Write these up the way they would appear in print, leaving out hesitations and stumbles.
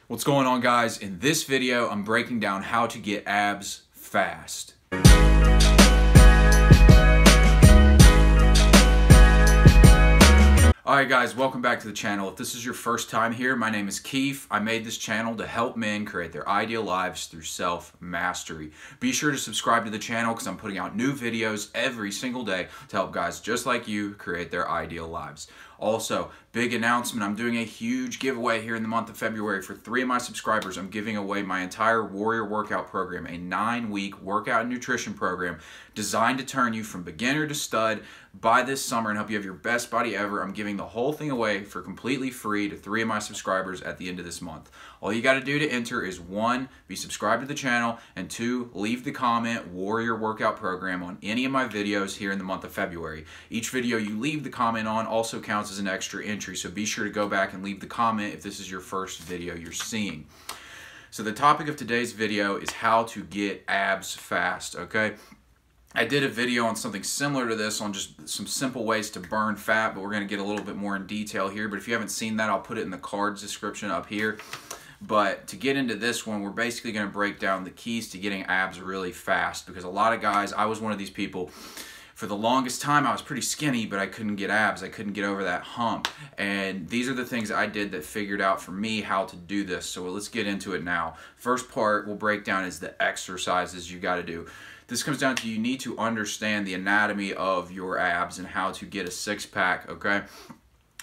What's going on, guys? In this video, I'm breaking down how to get abs fast. Alright guys, welcome back to the channel. If this is your first time here, my name is Keith. I made this channel to help men create their ideal lives through self-mastery. Be sure to subscribe to the channel because I'm putting out new videos every single day to help guys just like you create their ideal lives. Also, big announcement, I'm doing a huge giveaway here in the month of February. For 3 of my subscribers, I'm giving away my entire Warrior Workout program, a 9-week workout and nutrition program designed to turn you from beginner to stud by this summer and help you have your best body ever. I'm giving the whole thing away for completely free to 3 of my subscribers at the end of this month. All you got to do to enter is 1, be subscribed to the channel, and 2, leave the comment Warrior Workout Program on any of my videos here in the month of February. Each video you leave the comment on also counts as an extra entry, so be sure to go back and leave the comment if this is your first video you're seeing. So the topic of today's video is how to get abs fast, okay? I did a video on something similar to this on just some simple ways to burn fat, but we're going to get a little bit more in detail here. But if you haven't seen that, I'll put it in the cards description up here. But to get into this one, we're basically going to break down the keys to getting abs really fast, because a lot of guys, I was one of these people. For the longest time, I was pretty skinny, but I couldn't get abs. I couldn't get over that hump. And these are the things I did that figured out for me how to do this. So let's get into it now. First part we'll break down is the exercises you got to do. This comes down to you need to understand the anatomy of your abs and how to get a six-pack, okay?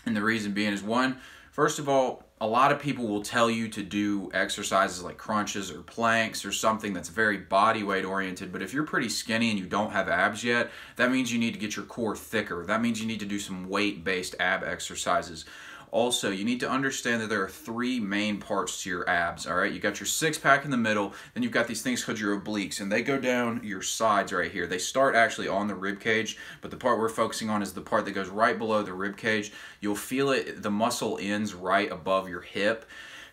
And the reason being is, one, first of all, a lot of people will tell you to do exercises like crunches or planks or something that's very body weight oriented, but if you're pretty skinny and you don't have abs yet, that means you need to get your core thicker. That means you need to do some weight-based ab exercises. Also, you need to understand that there are 3 main parts to your abs, all right? You got your six-pack in the middle, then you've got these things called your obliques, and they go down your sides right here. They start actually on the rib cage, but the part we're focusing on is the part that goes right below the rib cage. You'll feel it, the muscle ends right above your hip.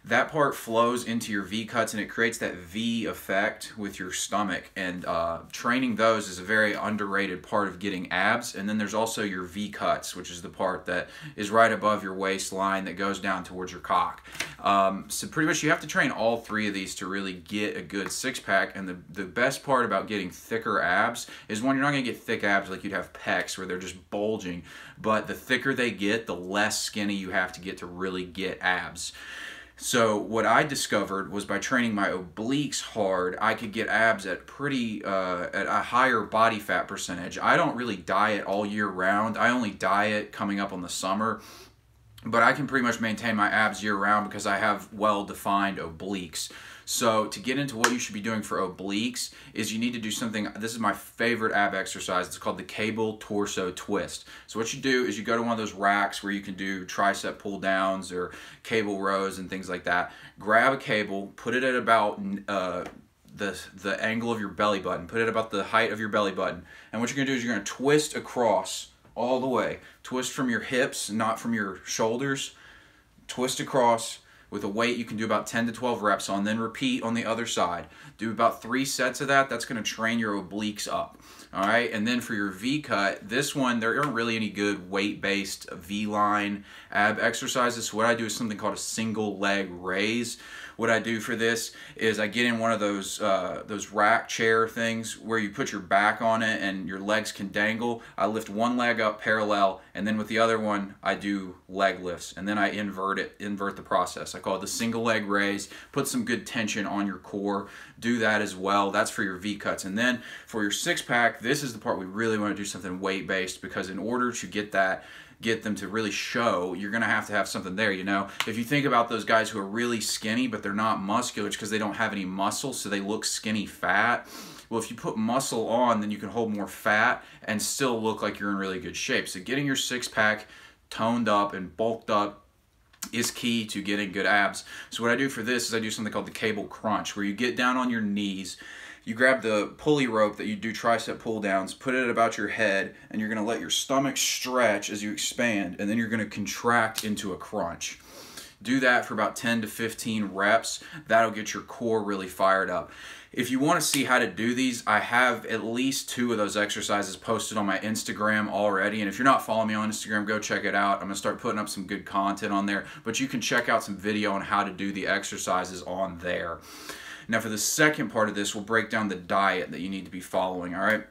That part flows into your V-cuts and it creates that V effect with your stomach, and training those is a very underrated part of getting abs. And then there's also your V-cuts, which is the part that is right above your waistline that goes down towards your cock. So pretty much you have to train all 3 of these to really get a good six-pack. And the best part about getting thicker abs is, one, you're not going to get thick abs like you'd have pecs where they're just bulging, but the thicker they get, the less skinny you have to get to really get abs. So what I discovered was by training my obliques hard, I could get abs at at a higher body fat percentage. I don't really diet all year round. I only diet coming up on the summer, but I can pretty much maintain my abs year round because I have well-defined obliques. So to get into what you should be doing for obliques is you need to do something. This is my favorite ab exercise. It's called the cable torso twist. So what you do is you go to one of those racks where you can do tricep pull downs or cable rows and things like that. Grab a cable, put it at about the angle of your belly button. Put it about the height of your belly button. And what you're going to do is you're going to twist across all the way. Twist from your hips, not from your shoulders. Twist across. With a weight you can do about 10 to 12 reps on, then repeat on the other side. Do about 3 sets of that. That's going to train your obliques up. All right, and then for your V-cut, this one, there aren't really any good weight-based V-line ab exercises. So what I do is something called a single leg raise. What I do for this is I get in one of those rack chair things where you put your back on it and your legs can dangle. I lift one leg up parallel, and then with the other one I do leg lifts, and then I invert the process. I call it the single leg raise. Put some good tension on your core. Do that as well. That's for your V-cuts. And then for your six-pack, this is the part we really want to do something weight-based, because in order to get them to really show, you're going to have something there, you know? If you think about those guys who are really skinny, but they're not muscular, it's because they don't have any muscle, so they look skinny fat. Well, if you put muscle on, then you can hold more fat and still look like you're in really good shape. So getting your six-pack toned up and bulked up is key to getting good abs. So what I do for this is I do something called the cable crunch, where you get down on your knees, you grab the pulley rope that you do tricep pull downs, put it at about your head, and you're going to let your stomach stretch as you expand, and then you're going to contract into a crunch. Do that for about 10 to 15 reps. That'll get your core really fired up. If you want to see how to do these, I have at least 2 of those exercises posted on my Instagram already. And if you're not following me on Instagram, go check it out. I'm going to start putting up some good content on there. But you can check out some video on how to do the exercises on there. Now for the second part of this, we'll break down the diet that you need to be following, all right?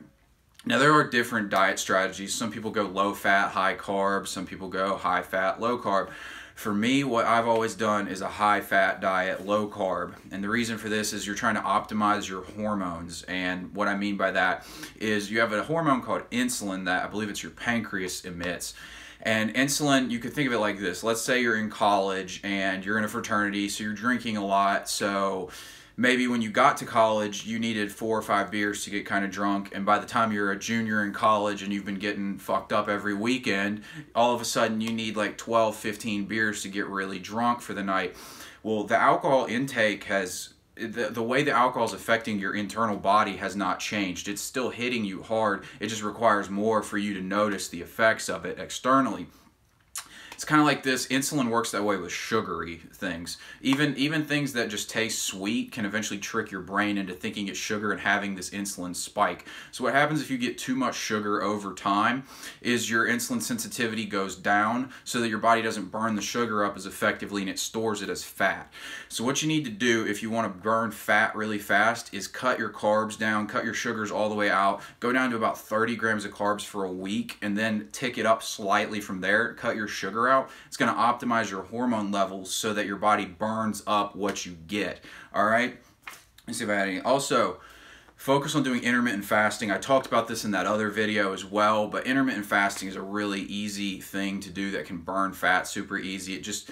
Now there are different diet strategies. Some people go low fat, high carb. Some people go high fat, low carb. For me, what I've always done is a high fat diet, low carb. And the reason for this is you're trying to optimize your hormones. And what I mean by that is you have a hormone called insulin that I believe it's your pancreas emits. And insulin, you could think of it like this. Let's say you're in college and you're in a fraternity, so you're drinking a lot. So maybe when you got to college, you needed 4 or 5 beers to get kind of drunk, and by the time you're a junior in college and you've been getting fucked up every weekend, all of a sudden you need like 12, 15 beers to get really drunk for the night. Well, the alcohol intake has, the way the alcohol is affecting your internal body has not changed. It's still hitting you hard. It just requires more for you to notice the effects of it externally. It's kind of like this. Insulin works that way with sugary things. Even things that just taste sweet can eventually trick your brain into thinking it's sugar and having this insulin spike. So what happens if you get too much sugar over time is your insulin sensitivity goes down so that your body doesn't burn the sugar up as effectively and it stores it as fat. So what you need to do if you want to burn fat really fast is cut your carbs down, cut your sugars all the way out, go down to about 30 grams of carbs for a week, and then tick it up slightly from there, cut your sugar out. It's going to optimize your hormone levels so that your body burns up what you get. All right. Let's see if I had any. Also, focus on doing intermittent fasting. I talked about this in that other video as well, but intermittent fasting is a really easy thing to do that can burn fat super easy. It just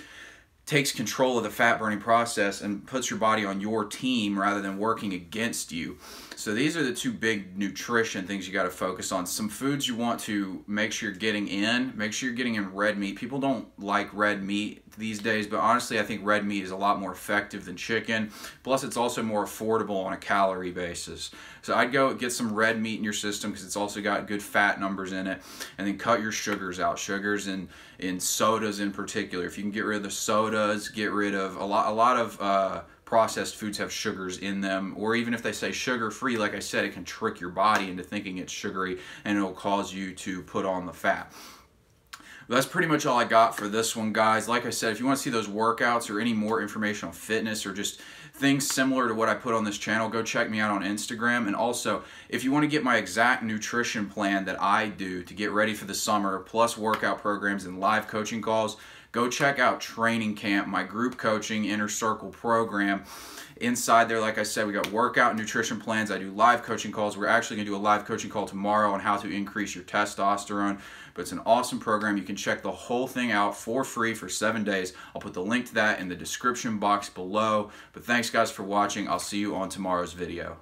takes control of the fat burning process and puts your body on your team rather than working against you. So these are the 2 big nutrition things you got to focus on. Some foods you want to make sure you're getting in. Make sure you're getting in red meat. People don't like red meat these days, but honestly I think red meat is a lot more effective than chicken. Plus it's also more affordable on a calorie basis. So I'd go get some red meat in your system because it's also got good fat numbers in it. And then cut your sugars out. Sugars in sodas in particular. If you can get rid of the sodas, get rid of a lot of processed foods have sugars in them, or even if they say sugar free, like I said, it can trick your body into thinking it's sugary and it'll cause you to put on the fat. That's pretty much all I got for this one, guys. Like I said, if you want to see those workouts or any more information on fitness or just things similar to what I put on this channel, go check me out on Instagram. And also, if you want to get my exact nutrition plan that I do to get ready for the summer, plus workout programs and live coaching calls, go check out Training Camp, my group coaching Inner Circle program. Inside there, like I said, we got workout and nutrition plans. I do live coaching calls. We're actually going to do a live coaching call tomorrow on how to increase your testosterone. But it's an awesome program. You can check the whole thing out for free for 7 days. I'll put the link to that in the description box below. But thanks, guys, for watching. I'll see you on tomorrow's video.